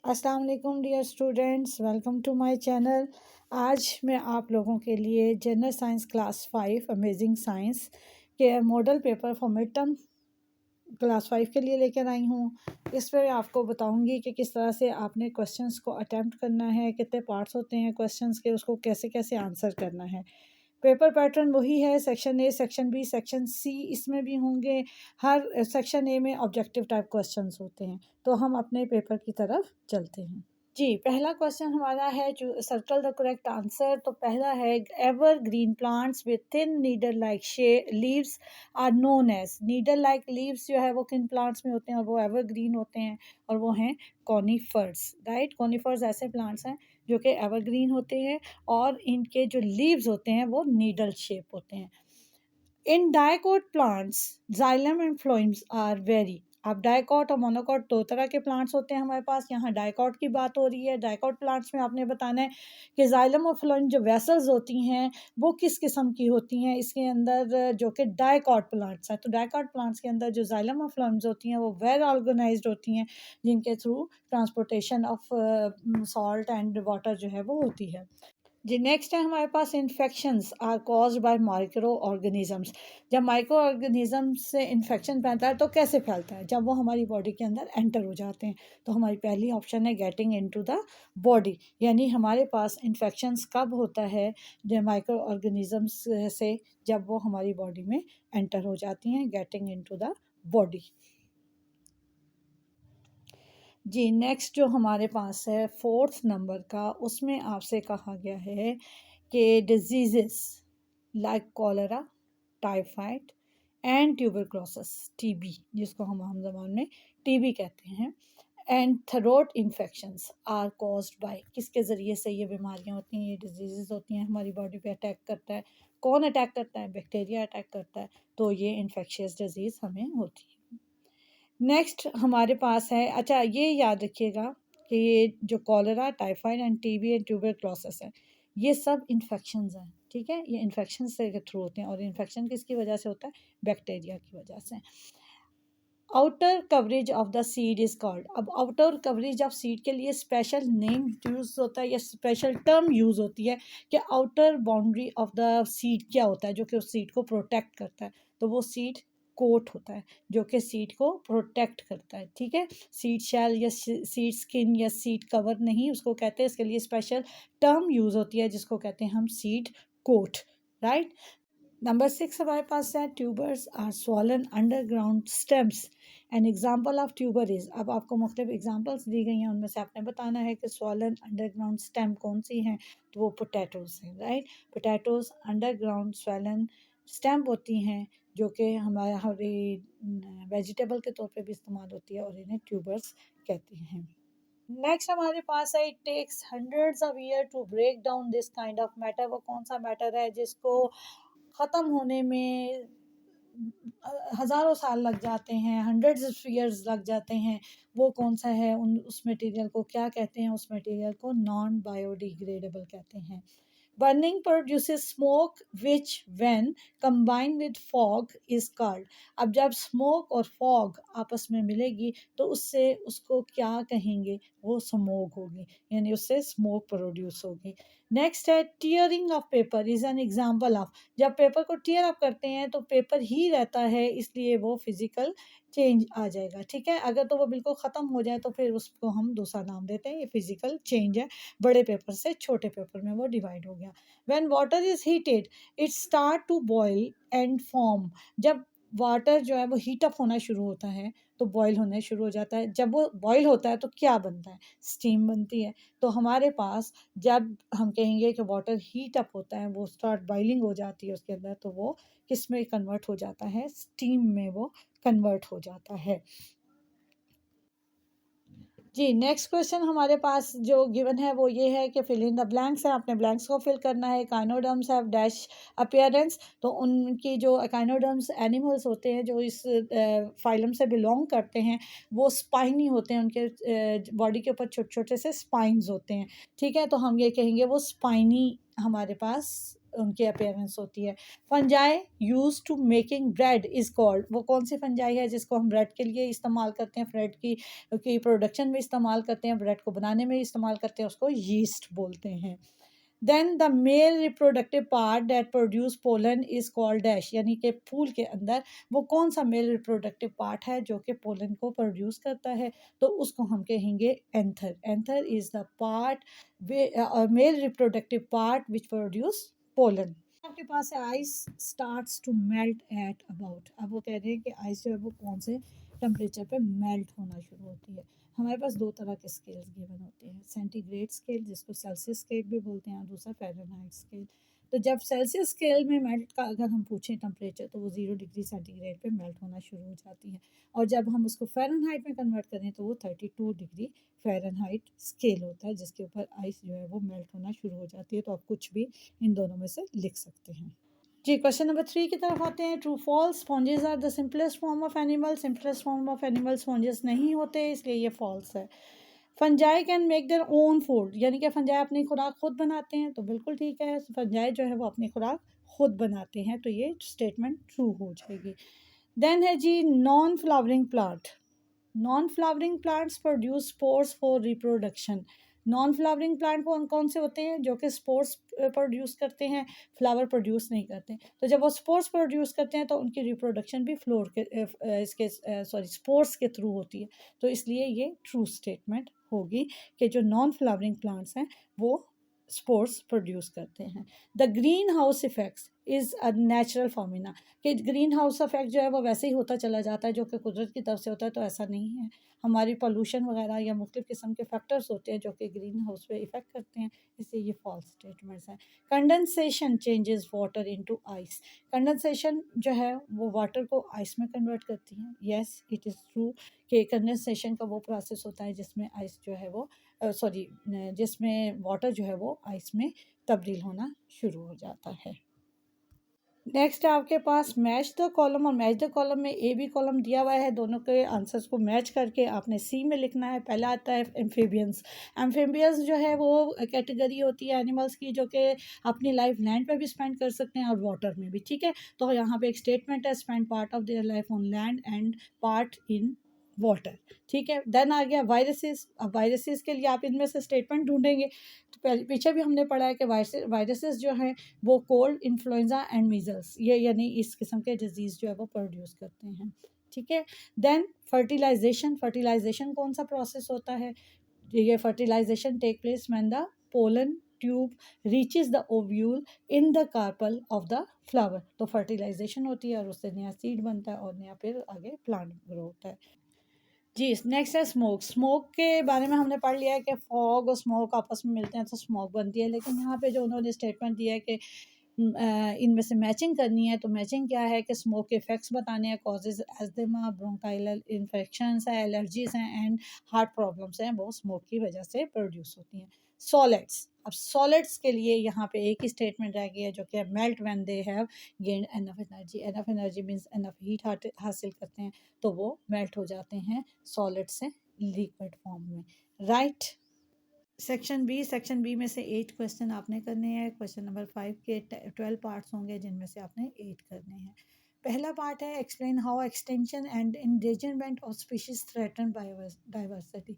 अस्सलाम वालेकुम dear students, welcome to my channel. आज मैं आप लोगों के लिए general science class 5 amazing science के model paper for mid term class 5 के लिए लेकर आई हूँ। इस पर आपको बताऊंगी कि किस तरह से आपने क्वेश्चंस को अटेम्प्ट करना है, कितने पार्ट्स होते हैं क्वेश्चंस के, उसको कैसे कैसे आंसर करना है। पेपर पैटर्न वही है, section A, section B, section C इसमें भी होंगे। हर सेक्शन ए में ऑब्जेक्टिव टाइप क्वेश्चंस होते हैं। तो हम अपने पेपर की तरफ चलते हैं। जी, पहला क्वेश्चन हमारा है जो सर्कल द करेक्ट आंसर। तो पहला है evergreen plants with thin needle like leaves are known as. Needle like leaves जो है वो किन प्लांट्स में होते हैं और वो एवर ग्रीन होते हैं, और वो हैं कॉनीफर्स। राइट, कॉनीफर्स ऐसे प्लांट्स हैं जो कि एवरग्रीन होते हैं और इनके जो लीव्स होते हैं वो नीडल शेप होते हैं। In dicot plants xylem and phloems are very. अब डाइकोट और मोनोकोट दो तरह के प्लांट्स होते हैं हमारे पास। यहाँ डाइकोट की बात हो रही है। डाइकोट प्लांट्स में आपने बताना है कि जाइलम और फ्लोएम जो वेसल्स होती हैं वो किस किस्म की होती हैं इसके अंदर, जो कि डाइकोट प्लांट्स हैं। तो डाइकोट प्लांट्स के अंदर जो जाइलम और फ्लोएम्स होती हैं वो वेल ऑर्गेनाइज्ड होती हैं, जिनके through transportation of salt and water जो है वो होती है। जी, नेक्स्ट है हमारे पास infections are caused by micro organisms. जब माइक्रो ऑर्गेनिज्म से इन्फेक्शन फैलता है तो कैसे फैलता है? जब वो हमारी बॉडी के अंदर एंटर हो जाते हैं। तो हमारी पहली ऑप्शन है गेटिंग इनटू द बॉडी, यानी हमारे पास इन्फेक्शंस कब होता है? जब माइक्रो ऑर्गेनिजम्स से जब वो हमारी बॉडी में एंटर हो जाती हैं, गेटिंग इनटू द बॉडी। जी, नेक्स्ट जो हमारे पास है फोर्थ नंबर का, उसमें आपसे कहा गया है कि diseases like cholera, typhoid and tuberculosis, TB, जिसको हम आम ज़बान में टीबी कहते हैं, and throat infections are caused by. किसके ज़रिए से ये बीमारियां होती हैं, ये डिजीज़ होती हैं, हमारी बॉडी पे अटैक करता है। कौन अटैक करता है? बैक्टीरिया अटैक करता है। तो ये इन्फेक्शियस डिजीज़ हमें होती है। नेक्स्ट हमारे पास है, अच्छा ये याद रखिएगा कि ये जो cholera, typhoid end TB and tuberculosis है, ये सब इन्फेक्शंस हैं। ठीक है, ये इन्फेक्शन से के थ्रू होते हैं, और इन्फेक्शन किसकी वजह से होता है? बैक्टीरिया की वजह से। Outer coverage of the seed is called. अब आउटर कवरेज ऑफ सीड के लिए स्पेशल नेम यूज होता है या स्पेशल टर्म यूज होती है कि outer boundary of the seed क्या होता है जो कि उस सीड को प्रोटेक्ट करता है। तो वो सीड कोट होता है जो कि सीड को प्रोटेक्ट करता है। ठीक है, सीड शेल या सीड स्किन या सीड कवर नहीं उसको कहते हैं, इसके लिए स्पेशल टर्म यूज होती है जिसको कहते हैं हम सीड कोट। राइट। नंबर 6 हमारे पास है tubers are swollen underground stems. An example of tuber is. अब आपको मुख्तलिफ एग्जाम्पल्स दी गई हैं, उनमें से आपने बताना है कि स्वॉलन अंडरग्राउंड स्टेम कौन सी हैं। तो वो पोटैटोज हैं। Right, potatoes underground swollen stem होती हैं जो कि हमारी वेजिटेबल के तौर पे भी इस्तेमाल होती है, और इन्हें ट्यूबर्स कहते हैं। नेक्स्ट हमारे पास है it takes hundreds of year to break down this kind of matter. वो कौन सा मैटर है जिसको ख़त्म होने में हज़ारों साल लग जाते हैं, हंड्रेड्स ऑफ ईयर्स लग जाते हैं? वो कौन सा है? उस मटेरियल को क्या कहते हैं? उस मटेरियल को नॉन बायोडिग्रेडेबल कहते हैं। Burning produces smoke which when combined with fog is called. अब जब स्मोक और फॉग आपस में मिलेगी तो उससे उसको क्या कहेंगे? वो स्मोक होगी, यानी उससे स्मोक प्रोड्यूस होगी। नेक्स्ट है tearing of paper is an example of. जब पेपर को टीयर अप करते हैं तो पेपर ही रहता है, इसलिए वो फिजिकल चेंज आ जाएगा। ठीक है, अगर तो वो बिल्कुल ख़त्म हो जाए तो फिर उसको हम दूसरा नाम देते हैं, ये फिजिकल चेंज है। बड़े पेपर से छोटे पेपर में वो डिवाइड हो गया। When water is heated it start to boil and form. जब वाटर जो है वो हीट अप होना शुरू होता है तो बॉयल होने शुरू हो जाता है। जब वो बॉयल होता है तो क्या बनता है? स्टीम बनती है। तो हमारे पास जब हम कहेंगे कि वाटर हीट अप होता है, वो स्टार्ट बॉइलिंग हो जाती है उसके अंदर, तो वो किस में कन्वर्ट हो जाता है? स्टीम में वो कन्वर्ट हो जाता है। जी, नेक्स्ट क्वेश्चन हमारे पास जो गिवन है वो ये है कि फिल इन द ब्लैंक्स है। आपने ब्लैंक्स को फिल करना है। Echinoderms have dash appearance. तो उनकी जो एकाइनोडर्म्स एनिमल्स होते हैं जो इस फाइलम से बिलोंग करते हैं वो स्पाइनी होते हैं, उनके बॉडी के ऊपर छोटे छोटे से स्पाइंस होते हैं। ठीक है, तो हम ये कहेंगे वो स्पाइनी हमारे पास उनकी अपेयरेंस होती है। Fungi use to making bread is called, वो कौन सी फंजाई है जिसको हम ब्रेड के लिए इस्तेमाल करते हैं, ब्रेड की प्रोडक्शन में इस्तेमाल करते हैं, ब्रेड को बनाने में इस्तेमाल करते हैं, उसको यीस्ट बोलते हैं। Then the male reproductive part that produce pollen is called dash, यानी कि फूल के अंदर वो कौन सा मेल रिप्रोडक्टिव पार्ट है जो कि पोलन को प्रोड्यूस करता है, तो उसको हम कहेंगे anther. Anther is the part, male reproductive part which produce pollen. आपके पास है ice starts to melt at about, अब वो कह रहे हैं कि आइस जो है वो कौन से टेम्परेचर पे मेल्ट होना शुरू होती है। हमारे पास दो तरह के स्केल्स गिवन होते हैं, सेंटीग्रेड स्केल जिसको सेल्सियस स्केल भी बोलते हैं और दूसरा फ़ारेनहाइट स्केल। तो जब सेल्सियस स्केल में मेल्ट का अगर हम पूछें टेम्परेचर, तो वो 0 डिग्री सेंटीग्रेड पे मेल्ट होना शुरू हो जाती है, और जब हम उसको फ़ारेनहाइट में कन्वर्ट करें तो वो 32 डिग्री फ़ारेनहाइट स्केल होता है, जिसके ऊपर आइस जो है वो मेल्ट होना शुरू हो जाती है। तो आप कुछ भी इन दोनों में से लिख सकते हैं। जी, क्वेश्चन नंबर 3 की तरफ आते हैं। True false, sponges are the simplest form of animal, simplest form of animal sponges नहीं होते, इसलिए ये फॉल्स है। Fungi can make their own food, यानी कि फंजाई अपनी खुराक खुद बनाते हैं, तो बिल्कुल ठीक है, फंजाई जो है वो अपनी खुराक खुद बनाते हैं, तो ये स्टेटमेंट ट्रू हो जाएगी। देन है जी non flowering plant, non flowering plants produce spores for reproduction. Non flowering plant कौन कौन से होते हैं जो कि स्पोर्स प्रोड्यूस करते हैं, फ्लावर प्रोड्यूस नहीं करते। तो जब वो स्पोर्स प्रोड्यूस करते हैं तो उनकी रिप्रोडक्शन भी फ्लोर के इसके सॉरी स्पोर्स के थ्रू होती है, तो इसलिए ये ट्रू स्टेटमेंट होगी कि जो नॉन फ्लावरिंग प्लांट्स हैं वो स्पोर्स प्रोड्यूस करते हैं। The green house effects is a natural phenomena, कि ग्रीन हाउस इफेक्ट जो है वो वैसे ही होता चला जाता है जो कि कुदरत की तरफ से होता है, तो ऐसा नहीं है। हमारी पोल्यूशन वगैरह या मुख्तलिफ़ किस्म के फैक्टर्स होते हैं जो कि ग्रीन हाउस पे इफ़ेक्ट करते हैं, इसलिए ये फॉल्स स्टेटमेंट्स हैं। Condensation changes water into ice, condensation जो है वो वाटर को आइस में कन्वर्ट करती है। येस इट इज़ ट्रू कि कंडेंसेशन का वो प्रोसेस होता है जिसमें आइस जो है वो जिसमें वाटर जो है वो आइस में तब्दील होना शुरू हो जाता है। नेक्स्ट है आपके पास मैच द कॉलम, और मैच द कॉलम में ए बी कॉलम दिया हुआ है, दोनों के आंसर्स को मैच करके आपने सी में लिखना है। पहला आता है एम्फीबियंस। एम्फीबियंस जो है वो कैटेगरी होती है एनिमल्स की जो कि अपनी लाइफ लैंड पे भी स्पेंड कर सकते हैं और वाटर में भी, ठीक है। तो यहाँ पे एक स्टेटमेंट है, spend part of their life on land and part in water, ठीक है। देन आ गया वायरसेस। अब वायरसेस के लिए आप इनमें से स्टेटमेंट ढूंढेंगे, तो पीछे भी हमने पढ़ा है कि वायरसेस जो हैं वो कोल्ड, इन्फ्लुएंजा एंड मीजल्स, ये यानी इस किस्म के डिजीज़ जो है वो प्रोड्यूस करते हैं, ठीक है। देन फर्टिलाइजेशन, फर्टिलाइजेशन कौन सा प्रोसेस होता है, ये fertilization take place when the pollen tube reaches the ovule in the carpel of the flower, तो फर्टिलाइजेशन होती है और उससे नया सीड बनता है और नया फिर आगे प्लांट ग्रो होता है। जी, नेक्स्ट है स्मोक। स्मोक के बारे में हमने पढ़ लिया है कि फॉग और स्मोक आपस में मिलते हैं तो स्मोक बनती है, लेकिन यहाँ पे जो उन्होंने स्टेटमेंट दिया है कि इनमें से मैचिंग करनी है, तो मैचिंग क्या है कि स्मोक के इफेक्ट्स बताने हैं, कॉजेज एस्थमा, ब्रोंकाइल इन्फेक्शंस हैं, एलर्जीज हैं एंड हार्ट प्रॉब्लम्स हैं, वो स्मोक की वजह से प्रोड्यूस होती हैं। सॉलिड्स, अब सॉलिड्स के लिए यहाँ पे एक ही स्टेटमेंट रह गई है जो कि melt when they have gained enough energy. Enough energy means enough heat हासिल करते हैं, तो वो मेल्ट हो जाते हैं सॉलिड से लिक्विड फॉर्म में, राइट। सेक्शन बी में से 8 क्वेश्चन आपने करने हैं। क्वेश्चन नंबर 5 के 12 पार्ट्स होंगे जिनमें से आपने 8 करने हैं। पहला पार्ट है explain how extinction and endangerment of species threaten biodiversity.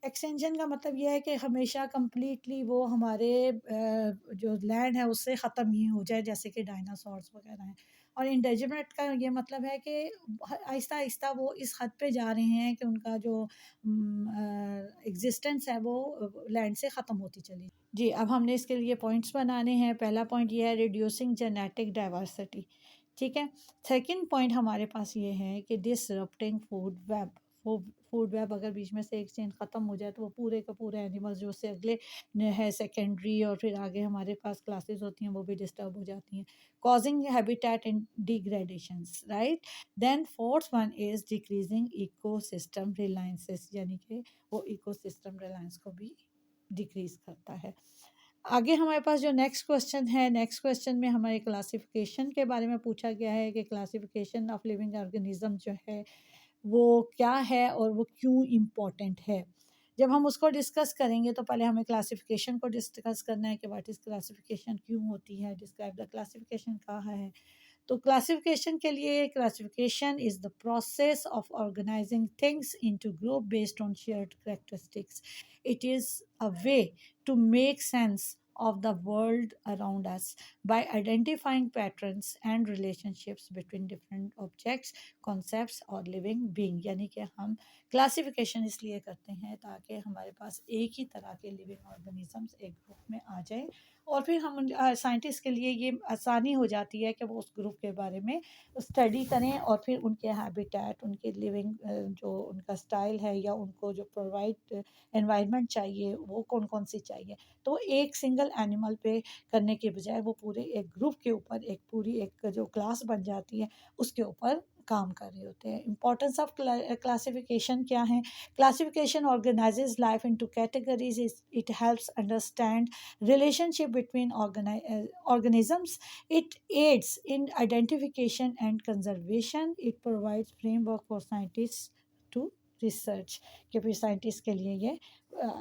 Extinction का मतलब यह है कि हमेशा कंप्लीटली वो हमारे जो लैंड है उससे ख़त्म ही हो जाए, जैसे कि डायनासोर्स वगैरह हैं। और इंडेंजरमेंट का ये मतलब है कि आहिस्ता आहिस्ता वो इस हद पे जा रहे हैं कि उनका जो एग्जिस्टेंस है वो लैंड से ख़त्म होती चली। जी, अब हमने इसके लिए पॉइंट्स बनाने हैं। पहला पॉइंट ये है रिड्यूसिंग जेनेटिक डाइवर्सिटी, ठीक है। सेकंड पॉइंट हमारे पास ये है कि disrupting food web. Food web अगर बीच में से एक चेन ख़त्म हो जाए तो वो पूरे के पूरे एनिमल्स जो उससे अगले है सेकेंडरी और फिर आगे हमारे पास क्लासेस होती हैं वो भी डिस्टर्ब हो जाती हैं, causing habitat in degradations, right. Then fourth one is decreasing ecosystem reliances, यानी कि वो इकोसिस्टम रिलायंस को भी डिक्रीज करता है। आगे हमारे पास जो नेक्स्ट क्वेश्चन है, नेक्स्ट क्वेश्चन में हमारे क्लासिफिकेशन के बारे में पूछा गया है कि क्लासिफिकेशन ऑफ लिविंग ऑर्गेनिज्म जो है वो क्या है और वो क्यों इम्पोर्टेंट है। जब हम उसको डिस्कस करेंगे तो पहले हमें क्लासिफिकेशन को डिस्कस करना है कि व्हाट इज़ क्लासिफिकेशन, क्यों होती है, डिस्क्राइब द क्लासिफिकेशन कहाँ है। तो क्लासिफिकेशन के लिए classification is the process of organizing things into group based on shared characteristics. It is a way to make sense of the world around us by identifying patterns and relationships between different objects, concepts और living being। यानी कि हम classification इसलिए करते हैं ताकि हमारे पास एक ही तरह के लिविंग ऑर्गेनिजम्स एक ग्रुप में आ जाए, और फिर हम साइंटिस्ट के लिए ये आसानी हो जाती है कि वो उस ग्रुप के बारे में स्टडी करें और फिर उनके हैबिटेट, उनके लिविंग जो उनका स्टाइल है या उनको जो प्रोवाइड एनवायरनमेंट चाहिए वो कौन कौन सी चाहिए। तो एक सिंगल एनिमल पे करने के बजाय वो पूरे एक ग्रुप के ऊपर एक पूरी एक जो क्लास बन जाती है उसके ऊपर काम कर रहे होते हैं। इंपॉर्टेंस ऑफ क्लासिफिकेशन क्या है? Classification organises life into categories, it helps understand relationship between organisms. It aids in identification and conservation. It provides framework for scientists to research, कि फिर साइंटिस्ट के लिए ये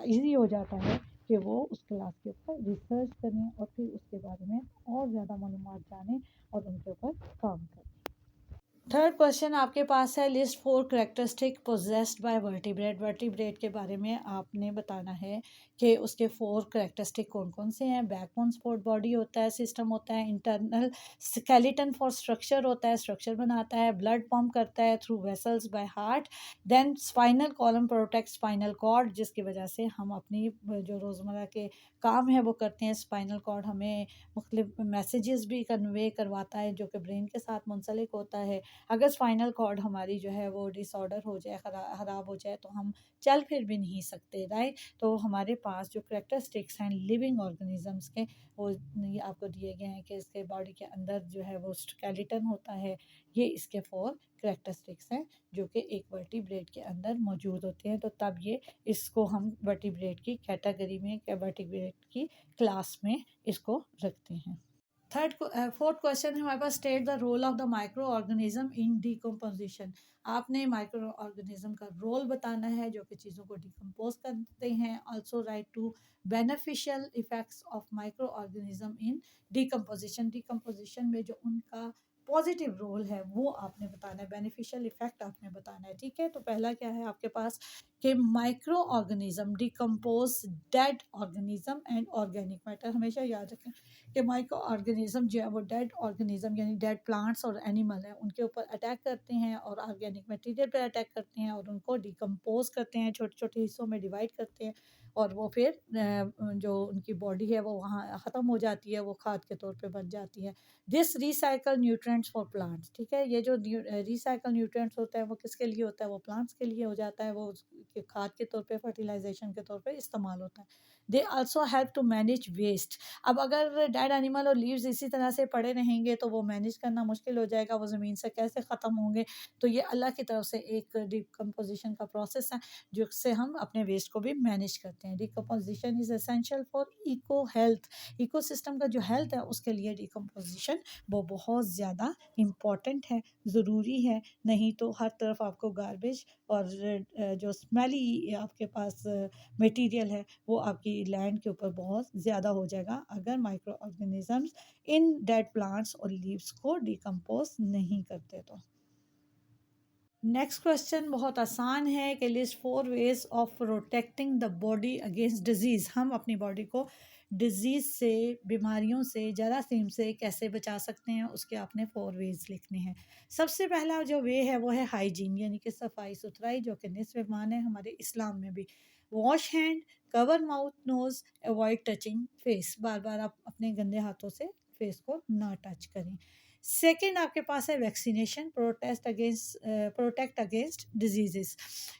इजी हो जाता है कि वो उस क्लास के ऊपर रिसर्च करें और फिर उसके बारे में और ज़्यादा मालूमात जानें और उनके ऊपर काम करें। थर्ड क्वेश्चन आपके पास है, list 4 characteristic possessed by vertebrate. Vertebrate के बारे में आपने बताना है कि उसके 4 करेक्टरिस्टिक कौन कौन से हैं। बैकबोन सपोर्ट बॉडी होता है, सिस्टम होता है, इंटरनल स्केलेटन फॉर स्ट्रक्चर होता है, स्ट्रक्चर बनाता है, ब्लड पंप करता है through vessels by heart, then spinal column protect spinal cord, जिसकी वजह से हम अपनी जो रोज़मर्रा के काम है वो करते हैं। स्पाइनल कॉर्ड हमें मुख्तलिफ मैसेजेस भी कन्वे करवाता है जो कि ब्रेन के साथ मुंसलिक होता है। अगर स्पाइनल कॉर्ड हमारी जो है वो डिसऑर्डर हो जाए, ख़राब हो जाए तो हम चल फिर भी नहीं सकते, राइट। तो हमारे पास जो करेक्टरिस्टिक्स हैं लिविंग ऑर्गेनिजम्स के वो ये आपको दिए गए हैं कि इसके बॉडी के अंदर जो है वो स्केलेटन होता है। ये इसके 4 करेक्टरिस्टिक्स हैं जो कि एक वर्टिब्रेट के अंदर मौजूद होते हैं। तो तब ये इसको हम वर्टिब्रेट की कैटेगरी में, वर्टिब्रेट की क्लास में इसको रखते हैं। फोर्थ क्वेश्चन है हमारे पास, state the role of the micro organism in decomposition. आपने माइक्रो ऑर्गेनिज्म का रोल बताना है जो कि चीज़ों को डिकम्पोज करते हैं। Also write to beneficial effects of micro organism in decomposition. Decomposition में जो उनका पॉजिटिव रोल है वो आपने बताना है, बेनिफिशियल इफेक्ट आपने बताना है, ठीक है। तो पहला क्या है आपके पास कि micro organism decompose dead organism and organic matter. हमेशा याद रखें कि माइक्रो ऑर्गेनिज्म जो है वो डेड ऑर्गेनिज्म यानी डेड प्लांट्स और एनिमल है उनके ऊपर अटैक करते हैं और ऑर्गेनिक मटेरियल पर अटैक करते हैं और उनको डिकम्पोज करते हैं, छोटे छोटे हिस्सों में डिवाइड करते हैं और वो फिर जो उनकी बॉडी है वो वहाँ ख़त्म हो जाती है, वो खाद के तौर पे बन जाती है। This recycle nutrients for plants, ठीक है। ये जो रिसाइकल न्यूट्रिएंट्स होता है वो किसके लिए होता है? वो प्लांट्स के लिए हो जाता है, वो खाद के तौर पे, फर्टिलाइजेशन के तौर पे इस्तेमाल होता है। They also help to manage waste. अब अगर डेड एनिमल और लीव्स इसी तरह से पड़े रहेंगे तो वो मैनेज करना मुश्किल हो जाएगा, वो ज़मीन से कैसे ख़त्म होंगे। तो ये अल्लाह की तरफ से एक डिकम्पोजिशन का प्रोसेस है जिससे हम अपने वेस्ट को भी मैनेज करते हैं। Decomposition is essential for eco health. Ecosystem का जो हेल्थ है उसके लिए डिकम्पोजिशन वो बहुत ज़्यादा इम्पॉर्टेंट है, ज़रूरी है। नहीं तो हर तरफ आपको गार्बेज और जो स्मेली आपके पास मटेरियल है वो आपकी लैंड के ऊपर बहुत ज़्यादा हो जाएगा अगर micro organisms in dead plants और लीव्स को डिकम्पोज नहीं करते तो। नेक्स्ट क्वेश्चन बहुत आसान है कि list 4 ways of protecting the body against disease. हम अपनी बॉडी को डिजीज़ से, बीमारियों से, जरासीम से कैसे बचा सकते हैं, उसके आपने 4 वेज लिखने हैं। सबसे पहला जो वे है वो है हाइजीन यानी कि सफाई सुथराई, जो कि निस्फ़ ईमान है हमारे इस्लाम में भी। Wash hand, cover mouth nose, avoid touching face. बार बार आप अपने गंदे हाथों से फेस को ना टच करें। सेकेंड आपके पास है वैक्सीनेशन, प्रोटेक्ट अगेंस्ट डिजीज़।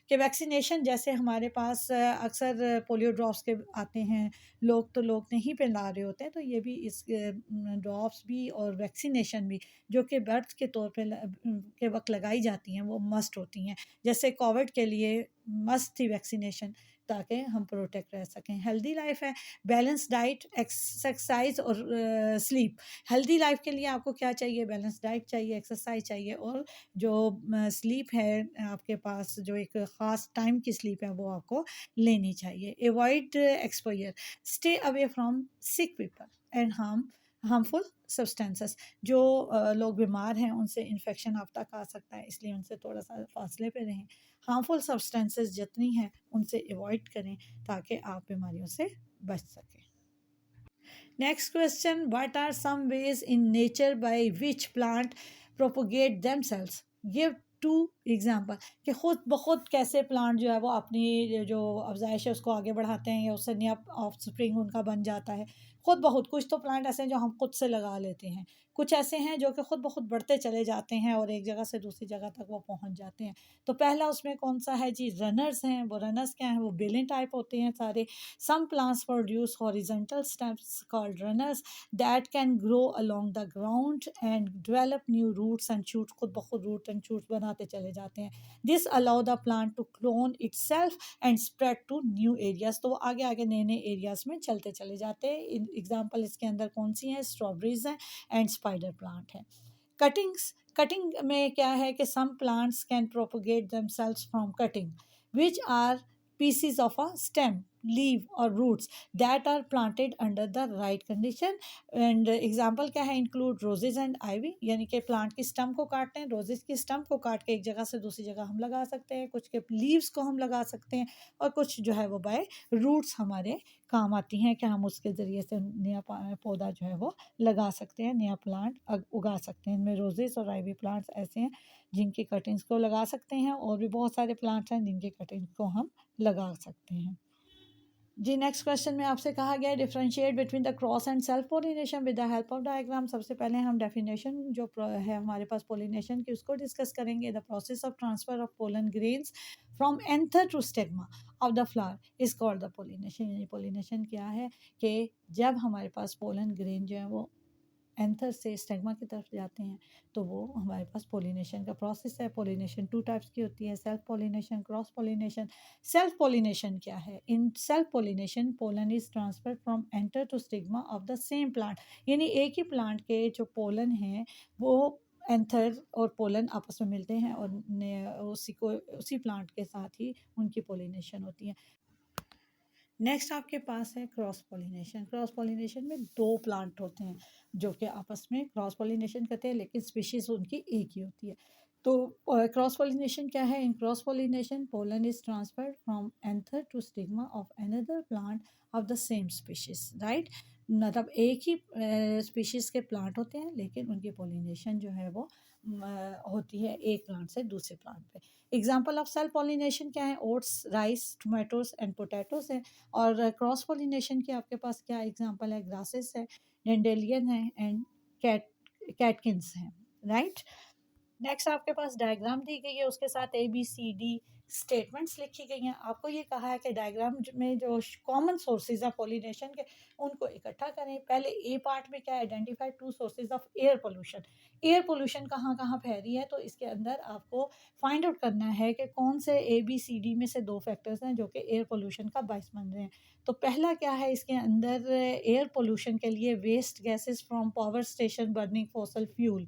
कि वैक्सीनेशन जैसे हमारे पास अक्सर पोलियो ड्रॉप्स के आते हैं, लोग नहीं पिला रहे होते हैं, तो ये भी इस ड्रॉप्स भी और वैक्सीनेशन भी जो कि बर्थ के तौर पे के वक्त लगाई जाती हैं वो मस्ट होती हैं। जैसे कोविड के लिए मस्ट थी वैक्सीनेशन, ताकि हम प्रोटेक्ट रह सकें। हेल्दी लाइफ है बैलेंस डाइट, एक्सरसाइज और स्लीप। हेल्दी लाइफ के लिए आपको क्या चाहिए? बैलेंस डाइट चाहिए, एक्सरसाइज चाहिए, और जो स्लीप है आपके पास, जो एक ख़ास टाइम की स्लीप है वो आपको लेनी चाहिए। Avoid exposure, stay away from sick people and harmful substances. जो लोग बीमार हैं उनसे इन्फेक्शन आप तक आ सकता है, इसलिए उनसे थोड़ा सा फासले पे रहें। हार्मफुल सब्सटेंसेस जितनी हैं उनसे अवॉइड करें ताकि आप बीमारियों से बच सकें। Next question, what are some ways in nature by which plant propagate themselves? Give two example, कि खुद ब खुद कैसे प्लांट जो है वो अपनी जो अफजाइश है उसको आगे बढ़ाते हैं या उससे नया ऑफ स्प्रिंग उनका बन जाता है। खुद ब खुद कुछ तो प्लांट ऐसे हैं जो हम खुद से लगा लेते हैं, कुछ ऐसे हैं जो कि खुद ब खुद बढ़ते चले जाते हैं और एक जगह से दूसरी जगह तक वो पहुंच जाते हैं। तो पहला उसमें कौन सा है जी? रनर्स हैं। वो रनर्स क्या हैं? वो बेलिन टाइप होते हैं सारे। Some plants produce horizontal stems called runners that can grow along the ground and develop new roots and shoots. खुद ब खुद रूट एंड शूट्स बनाते चले जाते हैं। This allow the plant to clone itself and spread to new areas. तो वो आगे आगे नए नए एरियाज में चलते चले जाते हैं। एग्जाम्पल इसके अंदर कौन सी हैं? स्ट्रॉबेरीज हैं एंड स्पाइडर प्लांट है। कटिंग्स, कटिंग में क्या है कि some plants can propagate themselves from cutting which are pieces of a stem, leaf or roots that are planted under the right condition. And example क्या है? include roses and ivy, यानी कि plant की स्टम को काटते हैं, रोजेस की स्टम को काट के एक जगह से दूसरी जगह हम लगा सकते हैं, कुछ के लीव्स को हम लगा सकते हैं, और कुछ जो है वो बाय रूट्स हमारे काम आती हैं कि हम उसके ज़रिए से नया पौधा जो है वो लगा सकते हैं, नया प्लांट उगा सकते हैं। इनमें रोजेस और आइवी प्लांट्स ऐसे हैं जिनकी कटिंग्स को लगा सकते हैं, और भी बहुत सारे प्लांट्स हैं जिनकी कटिंग्स को हम लगा सकते हैं। जी नेक्स्ट क्वेश्चन में आपसे कहा गया है differentiate between the cross and self pollination with the help of diagram. सबसे पहले हम डेफिनेशन जो है हमारे पास पोलिनेशन की उसको डिस्कस करेंगे। The process of transfer of pollen grains from anther to stigma of the flower is called the pollination. यानी पोलिनेशन क्या है कि जब हमारे पास पोलन ग्रेन जो है वो एंथर से स्टेगमा की तरफ जाते हैं तो वो हमारे पास पोलिनेशन का प्रोसेस है। पोलिनेशन टू टाइप्स की होती है, self pollination, cross pollination. Self pollination क्या है? In self pollination pollen is transfer from anther to stigma of the same plant, यानी एक ही प्लांट के जो पोलन हैं वो एंथर और पोलन आपस में मिलते हैं और उसी प्लांट के साथ ही उनकी पोलिनेशन होती है। नेक्स्ट आपके पास है क्रॉस पोलिनेशन। क्रॉस पोलिनेशन में दो प्लांट होते हैं जो कि आपस में क्रॉस पोलिनेशन करते हैं, लेकिन स्पीशीज उनकी एक ही होती है। तो क्रॉस पोलिनेशन क्या है? In cross pollination pollen is transferred from anther to stigma of another plant of the same species, right. मतलब एक ही स्पीशीज के प्लांट होते हैं लेकिन उनकी पोलिनेशन जो है वो होती है एक प्लांट से दूसरे प्लांट पे। एग्जाम्पल ऑफ सेल्फ पोलिनेशन क्या है? Oats, rice, tomatoes and potatoes है। और क्रॉस पोलिनेशन की आपके पास क्या एग्जांपल है? ग्रासेस है, डेंडेलियन है एंड कैटकिन्स हैं, राइट। नेक्स्ट आपके पास डायग्राम दी गई है, उसके साथ ABCD स्टेटमेंट्स लिखी गई हैं। आपको ये कहा है कि डायग्राम में जो कॉमन सोर्सेज हैं पोलिनेशन के उनको इकट्ठा करें। पहले ए पार्ट में क्या है? Identify two sources of air pollution. Air pollution कहाँ कहाँ फैली है, तो इसके अंदर आपको फाइंड आउट करना है कि कौन से ABCD में से दो फैक्टर्स हैं जो कि एयर पोल्यूशन का बायस बन रहे हैं। तो पहला क्या है इसके अंदर? एयर पोल्यूशन के लिए waste gases from power station burning fossil fuel,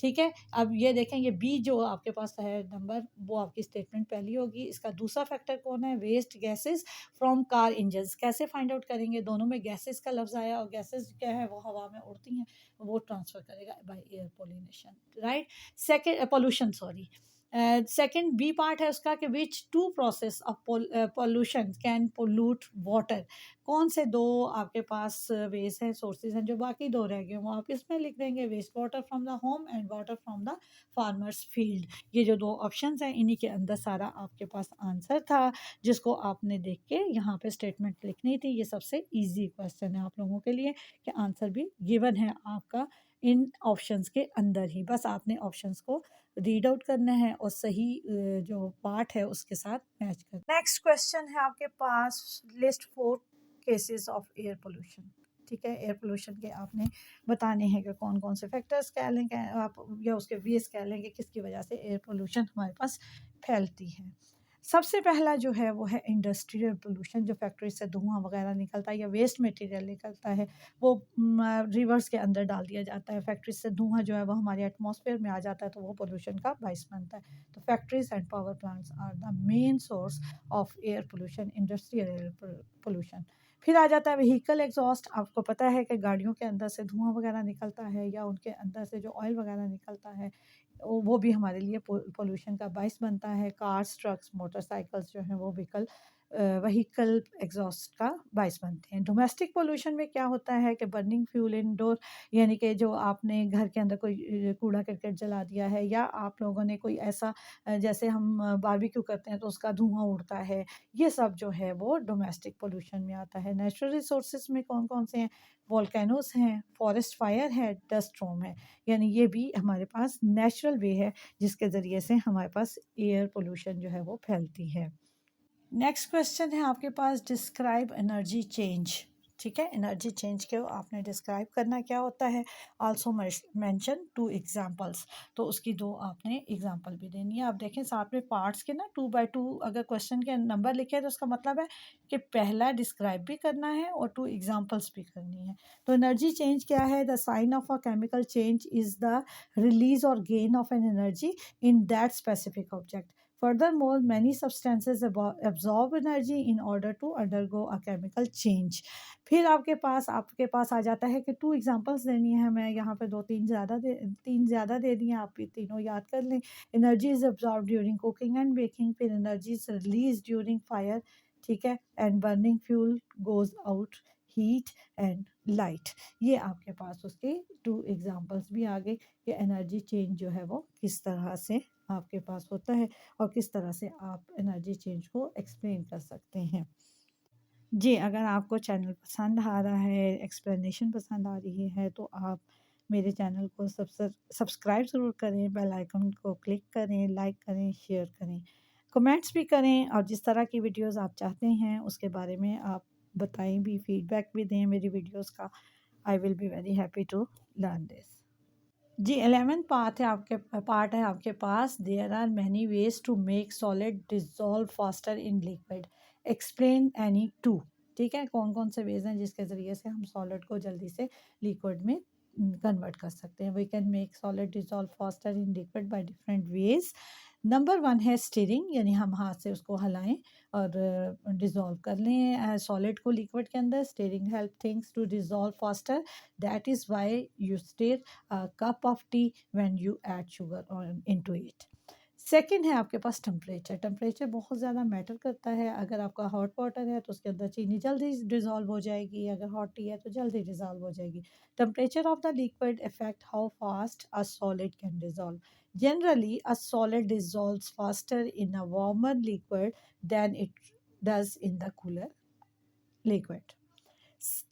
ठीक है। अब ये देखें, ये बी जो आपके पास है नंबर, वो आपकी स्टेटमेंट पहली होगी। इसका दूसरा फैक्टर कौन है? Waste gases from car engines. कैसे फाइंड आउट करेंगे? दोनों में गैसेस का लफ्ज़ आया और गैसेस क्या है वो हवा में उड़ती हैं, वो ट्रांसफ़र करेगा by air pollination, right. Second pollution, sorry. Second B part है उसका कि which two process of pollution can pollute water. कौन से दो आपके पास वेज हैं, सोर्सेज हैं, जो बाकी दो रह गए वो आप इसमें लिख देंगे। Waste water from the home and water from the farmers field. ये जो दो ऑप्शंस हैं इन्हीं के अंदर सारा आपके पास आंसर था जिसको आपने देख के यहाँ पे स्टेटमेंट लिखनी थी। ये सबसे इजी क्वेश्चन है आप लोगों के लिए कि आंसर भी गिवन है आपका इन ऑप्शंस के अंदर ही। बस आपने ऑप्शंस को रीड आउट करना है और सही जो पार्ट है उसके साथ मैच करना। नेक्स्ट क्वेश्चन है आपके पास, list 4 cases of air pollution, ठीक है। एयर पोल्यूशन के आपने बताने हैं कि कौन कौन से फैक्टर्स कह लेंगे आप या उसके वेज कह लेंगे किसकी वजह से एयर पोल्यूशन हमारे पास फैलती है। सबसे पहला जो है वो है इंडस्ट्रियल पोल्यूशन, जो फैक्ट्री से धुआं वगैरह निकलता है या वेस्ट मटेरियल निकलता है, वो रिवर्स के अंदर डाल दिया जाता है। फैक्ट्री से धुआं जो है वो हमारे एटमॉस्फेयर में आ जाता है, तो वो पोल्यूशन का बायस बनता है। तो factories and power plants are the main source of air pollution, industrial air pollution. फिर आ जाता है व्हीकल एग्जॉस्ट। आपको पता है कि गाड़ियों के अंदर से धुआं वगैरह निकलता है या उनके अंदर से जो ऑयल वगैरह निकलता है, वो भी हमारे लिए पोल्यूशन का बायस बनता है। कार्स, ट्रक्स, मोटरसाइकिल्स जो हैं वो व्हीकल एग्जॉस्ट का बायस बनते हैं। डोमेस्टिक पोल्यूशन में क्या होता है कि बर्निंग फ्यूल इंडोर, यानी कि जो आपने घर के अंदर कोई कूड़ा करकट जला दिया है, या आप लोगों ने कोई ऐसा जैसे हम बारबेक्यू करते हैं तो उसका धुआं उड़ता है, ये सब जो है वो डोमेस्टिक पोल्यूशन में आता है। नेचुरल रिसोर्सेज में कौन कौन से हैं? वोल्केनोस हैं, फॉरेस्ट फायर है, डस्ट स्टॉर्म है। यानी ये भी हमारे पास नेचुरल वे है जिसके ज़रिए से हमारे पास एयर पोल्यूशन जो है वो फैलती है। नेक्स्ट क्वेश्चन है आपके पास, डिस्क्राइब एनर्जी चेंज। ठीक है, एनर्जी चेंज को आपने डिस्क्राइब करना क्या होता है। आल्सो मेंशन टू एग्जांपल्स, तो उसकी दो आपने एग्जांपल भी देनी है। आप देखें साथ में पार्ट्स के ना 2 by 2 अगर क्वेश्चन के नंबर लिखे हैं तो उसका मतलब है कि पहला डिस्क्राइब भी करना है और 2 एग्जांपल्स भी करनी है। तो एनर्जी चेंज क्या है? The sign of a chemical change is the release और gain of an energy in that specific object. Furthermore, many substances absorb energy in order to undergo a chemical change. फिर आपके पास आ जाता है कि 2 examples देनी है हमें। यहाँ पे 3 ज़्यादा दे दिए, आप ये तीनों याद कर लें। Energy is absorb during cooking and baking, फिर energy is release during fire, ठीक है, and burning fuel goes out, heat and light. ये आपके पास उसके 2 एग्जांपल्स भी आ गए कि एनर्जी चेंज जो है वो किस तरह से आपके पास होता है और किस तरह से आप एनर्जी चेंज को एक्सप्लेन कर सकते हैं। जी, अगर आपको चैनल पसंद आ रहा है, एक्सप्लेनेशन पसंद आ रही है, तो आप मेरे चैनल को सब्सक्राइब ज़रूर करें, बेल आइकन को क्लिक करें, लाइक करें, शेयर करें, कमेंट्स भी करें, और जिस तरह की वीडियोस आप चाहते हैं उसके बारे में आप बताएं भी, फीडबैक भी दें मेरी वीडियोस का। I will be very happy to learn this. जी, 11th पार्ट है आपके पास। There are many ways to make solid dissolve faster in liquid, explain any two. ठीक है, कौन कौन से वेज हैं जिसके ज़रिए से हम सॉलिड को जल्दी से लिक्विड में कन्वर्ट कर सकते हैं। We can make solid dissolve faster in liquid by different ways. Number 1 है स्टीरिंग, यानी हम हाथ से उसको हिलाएं और डिज़ोल्व कर लें सॉलिड को लिक्विड के अंदर। Stirring help things to dissolve faster, that is why you stir a cup of tea when you add sugar into it. Second है आपके पास टेम्परेचर। टेम्परेचर बहुत ज़्यादा मैटर करता है। अगर आपका हॉट वाटर है तो उसके अंदर चीनी जल्दी डिज़ोल्व हो जाएगी, अगर हॉट टी है तो जल्दी डिज़ोल्व हो जाएगी। Temperature of the liquid affect how fast a solid can dissolve. Generally a solid dissolves faster in a warmer liquid than it does in the cooler liquid.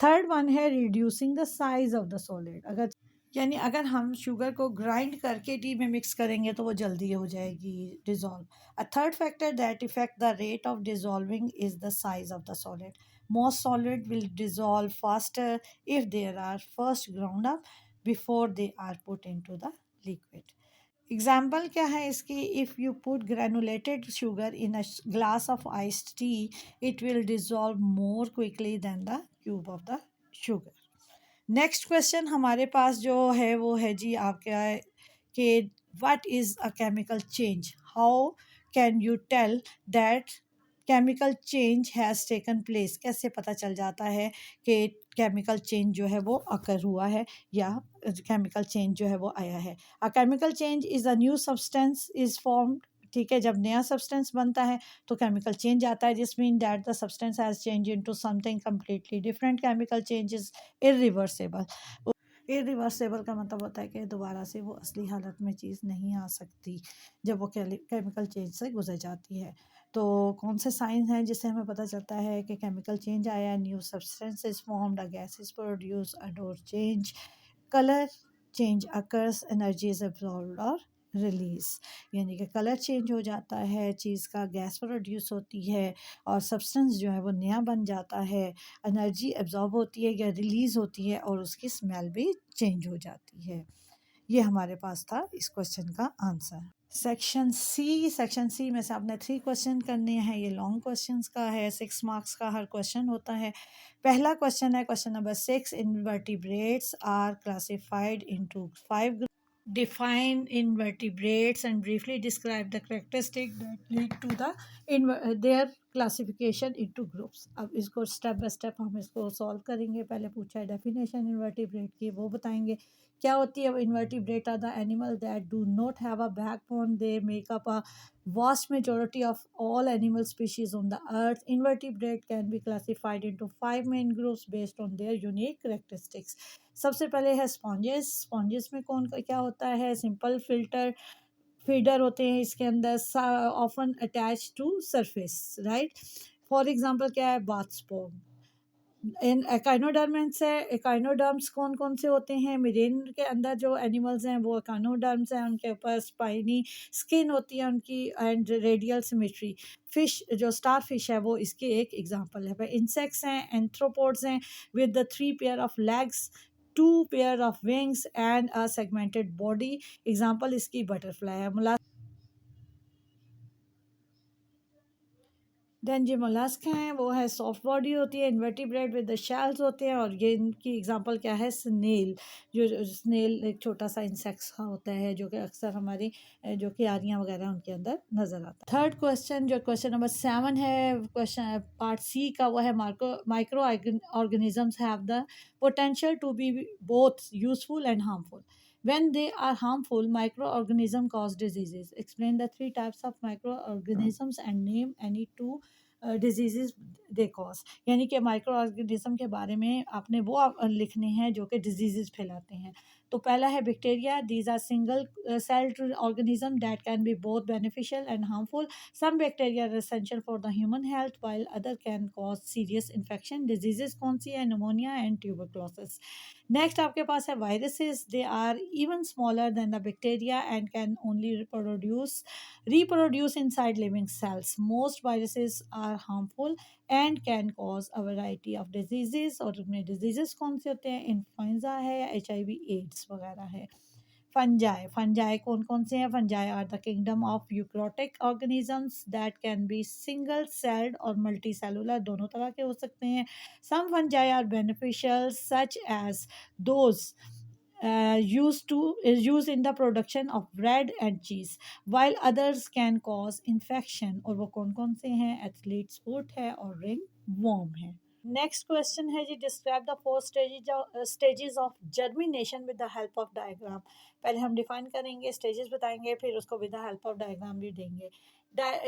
Third one है reducing the size of the solid. अगर हम sugar को grind करके T में mix करेंगे तो वो जल्दी हो जाएगी dissolve. A third factor that effect the rate of dissolving is the size of the solid. Most solid will dissolve faster if there are first ground up before they are put into the liquid. Example क्या है इसकी? If you put granulated sugar in a glass of iced tea, it will dissolve more quickly than the cube of the sugar. Next question हमारे पास जो है वो है जी आपका कि what is a chemical change, how can you tell that chemical change has taken place. कैसे पता चल जाता है कि केमिकल चेंज जो है वो अकर हुआ है या केमिकल चेंज जो है वो आया है। अ chemical change is a new substance is formed. ठीक है, जब नया सब्सटेंस बनता है तो केमिकल चेंज आता है, जिस mean that the substance has change into something completely different. Chemical change is irreversible. Irreversible का मतलब होता है कि दोबारा से वो असली हालत में चीज़ नहीं आ सकती जब वो केमिकल चेंज से गुजर जाती है। तो कौन से साइन हैं जिससे हमें पता चलता है कि केमिकल चेंज आया? New substance is formed, a gas is produce, a door change, colour change occurs, energy is absorbed और रिलीज। यानी कि कलर चेंज हो जाता है, चीज़ का गैस प्रोड्यूस होती है और सब्सटेंस जो है वो नया बन जाता है, एनर्जी एब्जॉर्ब होती है या रिलीज़ होती है और उसकी स्मेल भी चेंज हो जाती है। ये हमारे पास था इस क्वेश्चन का आंसर। सेक्शन सी में से आपने 3 क्वेश्चन करने हैं। ये लॉन्ग क्वेश्चंस का है, 6 मार्क्स का हर क्वेश्चन होता है। पहला क्वेश्चन है question number 6, invertebrates are classified into 5 define invertebrates and briefly describe the characteristic that lead to their classification into groups। अब इसको स्टेप बाय स्टेप हम इसको सॉल्व करेंगे। पहले पूछा है डेफिनेशन इन्वर्टिब्रेट की, वो बताएंगे क्या होती है। Invertebrate are the animal that do not have a backbone, they make up a vast majority of all animal species on the earth। Invertebrate can be classified into 5 main groups based on their unique characteristics। सबसे पहले है sponges. Sponges में कौन क्या होता है, simple filter feeder होते हैं इसके अंदर, often attach to surface, right. For example क्या है, बाथ स्पॉन्ज। इन एकाइनोडर्मेंट्स है। एकाइनोडर्म्स कौन कौन से होते हैं, मेरेन के अंदर जो एनिमल्स हैं वो एकाइनोडर्म्स हैं, उनके ऊपर स्पाइनी स्किन होती है उनकी एंड रेडियल सिमेट्री। फिश जो स्टार फिश है वो इसके एक एग्जांपल है। इंसेक्ट्स हैं, एंथ्रोपोड्स हैं with the 3 pair of legs, 2 pair of wings and a segmented body. Example इसकी बटरफ्लाई है। देन जो मोलस्क हैं वो है सॉफ्ट बॉडी होती है, इन्वर्टिब्रेट विद द शेल्स होते हैं। और ये इनकी एग्जांपल क्या है, स्नेल। जो स्नेल एक छोटा सा इंसेक्ट्स का होता है जो कि अक्सर हमारी जो क्यारियाँ वगैरह उनके अंदर नजर आता है। थर्ड क्वेश्चन जो क्वेश्चन नंबर 7 है, क्वेश्चन पार्ट सी का, वो है micro organisms have the potential to be both useful and harmful. When they are harmful, microorganisms cause diseases। Explain the 3 types of microorganisms and name any 2 diseases they cause। यानी कि micro organism के बारे में आपने वो लिखने हैं जो कि डिजीजेज फैलाते हैं। तो पहला है bacteria. These are single celled organism that can be both beneficial and harmful. Some bacteria are essential for the human health while other can cause serious infection. Diseases कौन सी है, निमोनिया एंड ट्यूबरक्लोसिस। नेक्स्ट आपके पास है viruses. They are even smaller than the bacteria and can only reproduce inside living cells। Most viruses are harmful and can cause a variety of diseases। और उनमें diseases कौन से होते हैं, influenza है, HIV एड्स वगैरह है। फंजाई, फंजाई कौन कौन से हैं, fungi are the kingdom of eukaryotic organisms that can be single celled और मल्टी सेलुलर, दोनों तरह के हो सकते हैं। Some fungi are beneficial such as those used in the production of bread and cheese, while others can cause infection। और वो कौन कौन से हैं, एथलीट्स फुट है और रिंग वर्म है। नेक्स्ट क्वेश्चन है जी, describe the 4 stages of germination with the help of diagram. पहले हम डिफाइन करेंगे, स्टेजेस बताएंगे, फिर उसको with the help of diagram भी देंगे।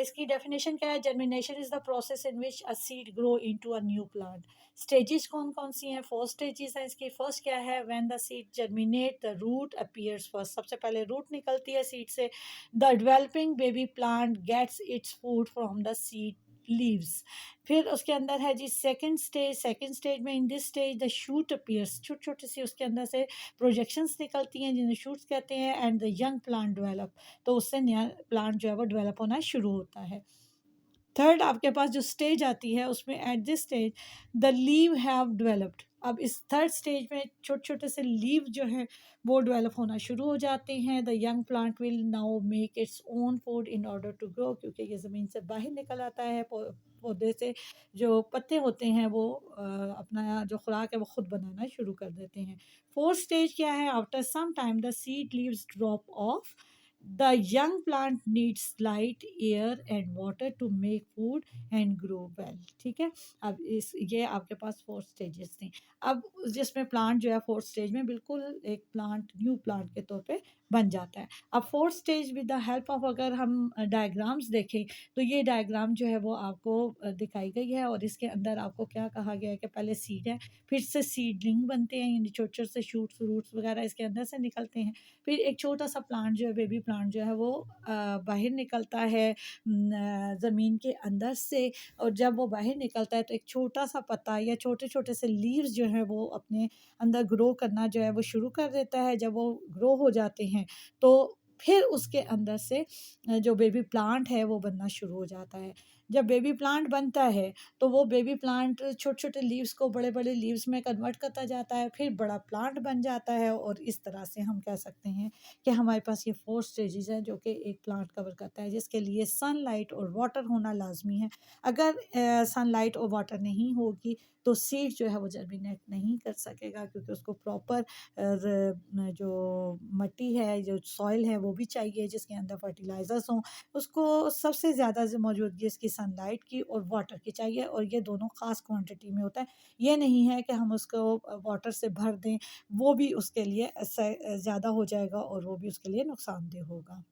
इसकी डेफिनेशन क्या है, germination is the process in which a seed grow into a new plant. Stages कौन कौन सी हैं, 4 स्टेजेस हैं इसकी। फर्स्ट क्या है, when the seed germinate the root appears first. सबसे पहले रूट निकलती है सीड से। The developing baby plant gets its food from the seed leaves. फिर उसके अंदर है जी सेकंड स्टेज में, in this stage the shoot appears. छोटी छोटी सी उसके अंदर से प्रोजेक्शंस निकलती हैं जिन्हें शूट्स कहते हैं। And the young plant develop, तो उससे नया प्लांट जो है वो डेवलप होना शुरू होता है। थर्ड आपके पास जो स्टेज आती है उसमें, at this stage the leave have developed. अब इस थर्ड स्टेज में छोटे छोटे से लीव जो हैं वो डेवलप होना शुरू हो जाते हैं। The young plant will now make its own food in order to grow, क्योंकि ये ज़मीन से बाहर निकल आता है। पौधे से जो पत्ते होते हैं वो अपना जो खुराक है वो खुद बनाना शुरू कर देते हैं। फोर्थ स्टेज क्या है, after some time the seed leaves drop off. The young plant needs light air and water to make food and grow well. ठीक है, अब ये आपके पास 4 स्टेजेस थी। अब जिसमें प्लांट जो है 4th स्टेज में बिल्कुल एक प्लांट न्यू प्लांट के तौर पे बन जाता है। अब 4th stage with the help of, अगर हम डायग्राम्स देखें तो ये डायग्राम जो है वो आपको दिखाई गई है। और इसके अंदर आपको क्या कहा गया है कि पहले सीड है, फिर से सीडलिंग बनते हैं, यानी छोटे छोटे से शूट्स रूट्स वगैरह इसके अंदर से निकलते हैं। फिर एक छोटा सा प्लांट जो है, बेबी प्लांट जो है वो बाहर निकलता है ज़मीन के अंदर से। और जब वो बाहर निकलता है तो एक छोटा सा पत्ता या छोटे छोटे से लीव्स जो हैं वो अपने अंदर ग्रो करना जो है वो शुरू कर देता है। जब वो ग्रो हो जाते हैं तो फिर उसके अंदर से जो बेबी प्लांट है वो बनना शुरू हो जाता है। जब बेबी प्लांट बनता है तो वो बेबी प्लांट छोटे छोटे लीव्स को बड़े बड़े लीव्स में कन्वर्ट करता जाता है, फिर बड़ा प्लांट बन जाता है, और इस तरह से हम कह सकते हैं कि हमारे पास ये 4 स्टेजेस हैं जो कि एक प्लांट कवर करता है, जिसके लिए सनलाइट और वाटर होना लाजमी है। अगर सनलाइट और वाटर नहीं होगी तो सीड जो है वो जर्मिनेट नहीं कर सकेगा, क्योंकि उसको प्रॉपर जो मिट्टी है, जो सॉइल है वो भी चाहिए जिसके अंदर फर्टिलाइजर्स हों। उसको सबसे ज़्यादा जो मौजूदगी इसकी सनलाइट की और वाटर की चाहिए, और ये दोनों ख़ास क्वांटिटी में होता है। ये नहीं है कि हम उसको वाटर से भर दें, वो भी उसके लिए ज़्यादा हो जाएगा और वो भी उसके लिए नुकसानदेह होगा।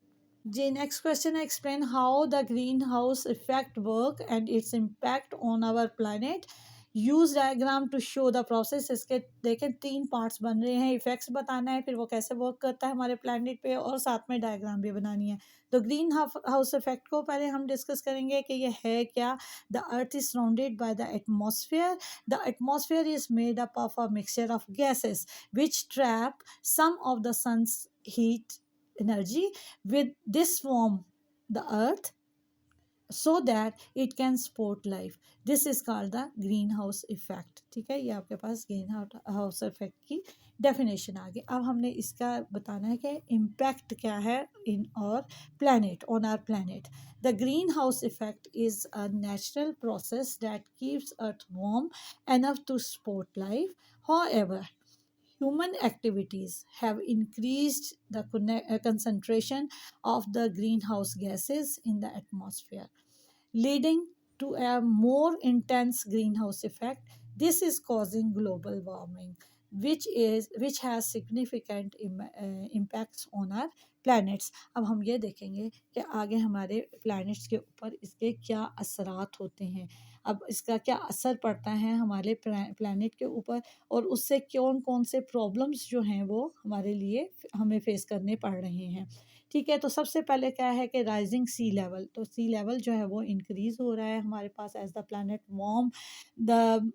जी, नेक्स्ट क्वेश्चन है, explain how the green house effect work and its impact on our planet. Use diagram to show the process. इसके देखें 3 पार्ट्स बन रहे हैं, इफेक्ट्स बताना है, फिर वो कैसे वर्क करता है हमारे प्लानट पे, और साथ में डायग्राम भी बनानी है। तो ग्रीन हाउस इफेक्ट को पहले हम डिस्कस करेंगे कि ये है क्या। The earth is surrounded by the atmosphere. The atmosphere is made up of a mixture of gases which trap some of the sun's heat energy. With this warm the earth so that it can support life. This is called the greenhouse effect. ठीक है, ये आपके पास green house effect की definition आ गई। अब हमने इसका बताना है कि इम्पैक्ट क्या है इन और planet, on our planet. The greenhouse effect is a natural process that keeps earth warm enough to support life. However, human activities have increased the concentration of the greenhouse gases in the atmosphere, leading to a more intense greenhouse effect. This is causing global warming, which has significant impacts on our planets. अब हम ये देखेंगे कि आगे हमारे planets के ऊपर इसके क्या असरात होते हैं। अब इसका क्या असर पड़ता है हमारे planet के ऊपर, और उससे कौन कौन से प्रॉब्लम्स जो हैं वो हमारे लिए हमें फेस करने पड़ रहे हैं। ठीक है, तो सबसे पहले क्या है कि राइजिंग सी लेवल। तो सी लेवल जो है वो इंक्रीज हो रहा है हमारे पास as the planet the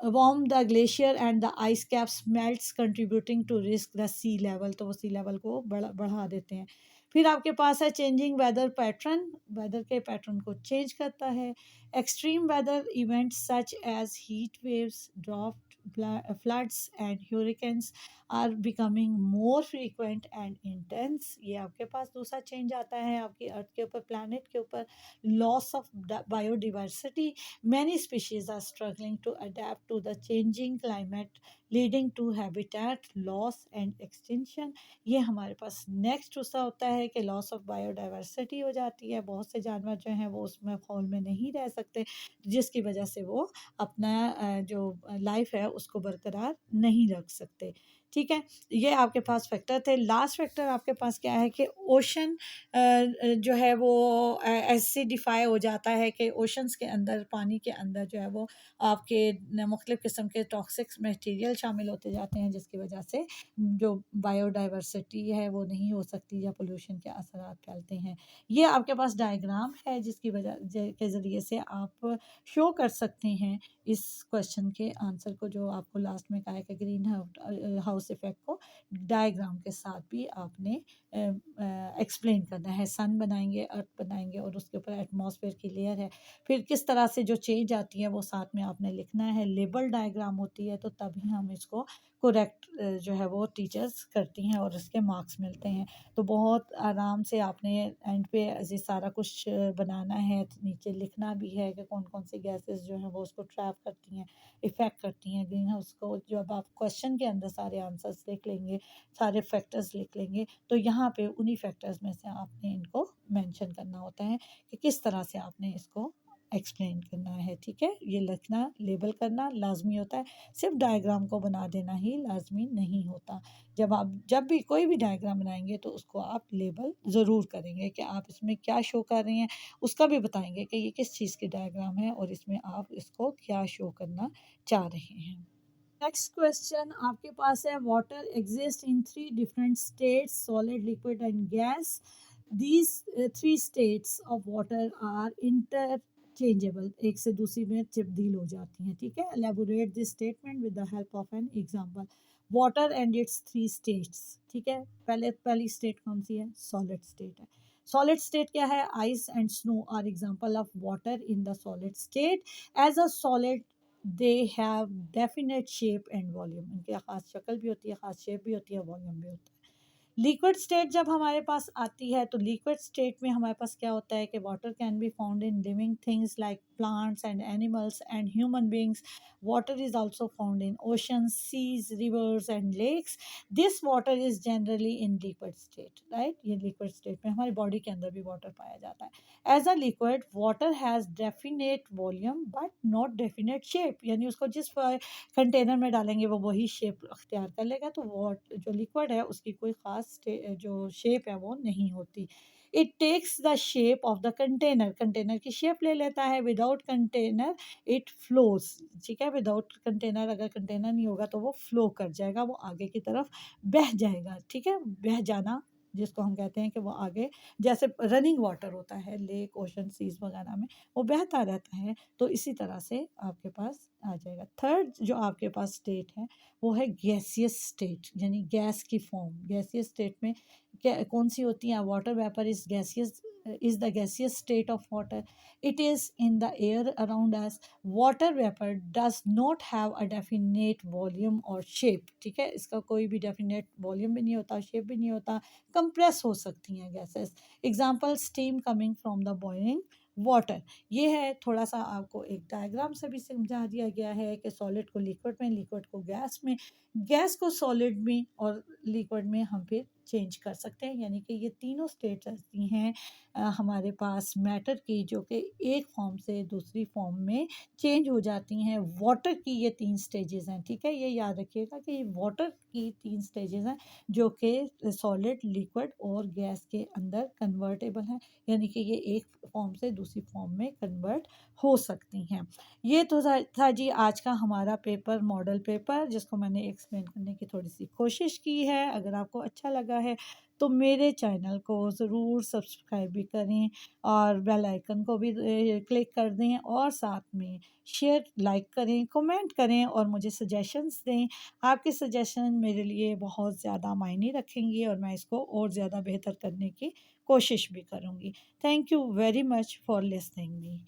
warm the glacier and the ice caps melts contributing to risk the sea level। तो वो सी लेवल को बढ़ा देते हैं। फिर आपके पास है चेंजिंग वेदर पैटर्न। वेदर के पैटर्न को चेंज करता है। Extreme weather events such as heat waves, drought, floods and hurricanes are becoming more frequent and intense। ये आपके पास दूसरा चेंज आता है आपकी अर्थ के ऊपर, प्लैनेट के ऊपर। Loss of biodiversity. Many species are struggling to adapt to the changing climate, leading to habitat loss and extinction। ये हमारे पास नेक्स्ट उसका होता है कि लॉस ऑफ बायोडाइवर्सिटी हो जाती है। बहुत से जानवर जो हैं वो उसमें माहौल में नहीं रह सकते, जिसकी वजह से वो अपना जो लाइफ है उसको बरकरार नहीं रख सकते। ठीक है, ये आपके पास फैक्टर थे। लास्ट फैक्टर आपके पास क्या है कि ओशन जो है वो एसिडिफाई हो जाता है, कि ओशंस के अंदर, पानी के अंदर जो है वो आपके मुख्तलिफ़ किस्म के टॉक्सिक मटेरियल शामिल होते जाते हैं, जिसकी वजह से जो बायोडाइवर्सिटी है वो नहीं हो सकती, या पोल्यूशन के असरात फैलते हैं। ये आपके पास डायग्राम है जिसकी वजह के ज़रिए से आप शो कर सकते हैं इस क्वेश्चन के आंसर को, जो आपको लास्ट में कहा है कि ग्रीन हाउस इफेक्ट को डायग्राम के साथ भी आपने एक्सप्लेन करना है। सन बनाएंगे, अर्थ बनाएंगे, और उसके ऊपर एटमॉस्फेयर की लेयर है, फिर किस तरह से जो चेंज आती है वो साथ में आपने लिखना है। लेबल डायग्राम होती है, तो तभी हम इसको करेक्ट जो है वो टीचर्स करती हैं और इसके मार्क्स मिलते हैं। तो बहुत आराम से आपने एंड पे ये सारा कुछ बनाना है, तो नीचे लिखना भी है कि कौन कौन सी गैसेस जो हैं वो उसको ट्रैप करती हैं, इफ़ेक्ट करती हैं ग्रीन हाउस को। जब आप क्वेश्चन के अंदर सारे आंसर्स लिख लेंगे, सारे फैक्टर्स लिख लेंगे, तो यहाँ पे उन्हीं फैक्टर्स में से आपने इनको मेंशन करना होता है कि किस तरह से आपने इसको एक्सप्लेन करना है। ठीक है, ये लिखना, लेबल करना लाजमी होता है, सिर्फ डायग्राम को बना देना ही लाजमी नहीं होता। जब भी कोई भी डायग्राम बनाएंगे तो उसको आप लेबल ज़रूर करेंगे कि आप इसमें क्या शो कर रहे हैं, उसका भी बताएंगे कि ये किस चीज़ की डायग्राम है और इसमें आप इसको क्या शो करना चाह रहे हैं। नेक्स्ट क्वेश्चन आपके पास है, water exist in 3 different states, solid, liquid and gas. These 3 states of water are interchangeable. एक से दूसरी में तब्दील हो जाती हैं। ठीक है, elaborate this statement with the help of an example. Water and its 3 states. ठीक है, पहली स्टेट कौन सी है? सॉलिड स्टेट है। सॉलिड स्टेट क्या है? Ice and snow are example of water in the solid state. As a solid they have definite shape and volume, इनकी खास शक्ल भी होती है, खास शेप भी होती है, वॉल्यूम भी होता है। लिक्विड स्टेट जब हमारे पास आती है तो लिक्विड स्टेट में हमारे पास क्या होता है कि water can be found in living things like plants and animals and human beings. Water is also found in oceans, seas, rivers and lakes. This water is generally in liquid state, right? ये liquid state में हमारी body के अंदर भी water पाया जाता है। As a liquid, water has definite volume but not definite shape, यानी उसको जिस कंटेनर में डालेंगे वो वही शेप अख्तियार कर लेगा, तो वो जो लिक्विड है उसकी कोई ख़ास जो शेप है वो नहीं होती। It takes the shape of the container, container की शेप ले लेता है। विदाउट कंटेनर इट फ्लोज, ठीक है, विदाउट कंटेनर, अगर कंटेनर नहीं होगा तो वो फ्लो कर जाएगा, वो आगे की तरफ बह जाएगा, ठीक है, बह जाना जिसको हम कहते हैं कि वो आगे, जैसे रनिंग वाटर होता है लेक, ओशन, सीज वगैरह में, वो बहता रहता है, तो इसी तरह से आपके पास आ जाएगा। थर्ड जो आपके पास स्टेट है वो है गैसियस स्टेट, यानी गैस की फॉर्म। गैसियस स्टेट में क्या कौन सी होती है? Water vapour is gaseous, is the gaseous state of water. It is in the air around us. Water vapour does not have a definite volume और shape, ठीक है, इसका कोई भी डेफिनेट वॉल्यूम भी नहीं होता, शेप भी नहीं होता, कंप्रेस हो सकती हैं gases. Example, steam coming from the boiling water. ये है, थोड़ा सा आपको एक डायग्राम से भी समझा दिया गया है कि सॉलिड को लिक्विड में, लिक्विड को गैस में, गैस को सॉलिड में और लिक्विड में हम फिर चेंज कर सकते हैं, यानी कि ये तीनों स्टेट्स ऐसी हैं हमारे पास मैटर की, जो कि एक फॉर्म से दूसरी फॉर्म में चेंज हो जाती हैं। वाटर की ये 3 स्टेजेस हैं, ठीक है, ये याद रखिएगा कि वाटर की 3 स्टेजेस हैं जो कि सॉलिड, लिक्विड और गैस के अंदर कन्वर्टेबल हैं, यानी कि ये एक फॉर्म से दूसरी फॉर्म में कन्वर्ट हो सकती हैं। ये तो था जी आज का हमारा पेपर, मॉडल पेपर, जिसको मैंने एक्सप्लेन करने की थोड़ी सी कोशिश की है। अगर आपको अच्छा लगा है तो मेरे चैनल को ज़रूर सब्सक्राइब भी करें और बेल आइकन को भी क्लिक कर दें, और साथ में शेयर, लाइक करें, कमेंट करें और मुझे सजेशंस दें। आपके सजेशन मेरे लिए बहुत ज़्यादा मायने रखेंगे और मैं इसको और ज़्यादा बेहतर करने की कोशिश भी करूँगी। Thank you very much for listening me.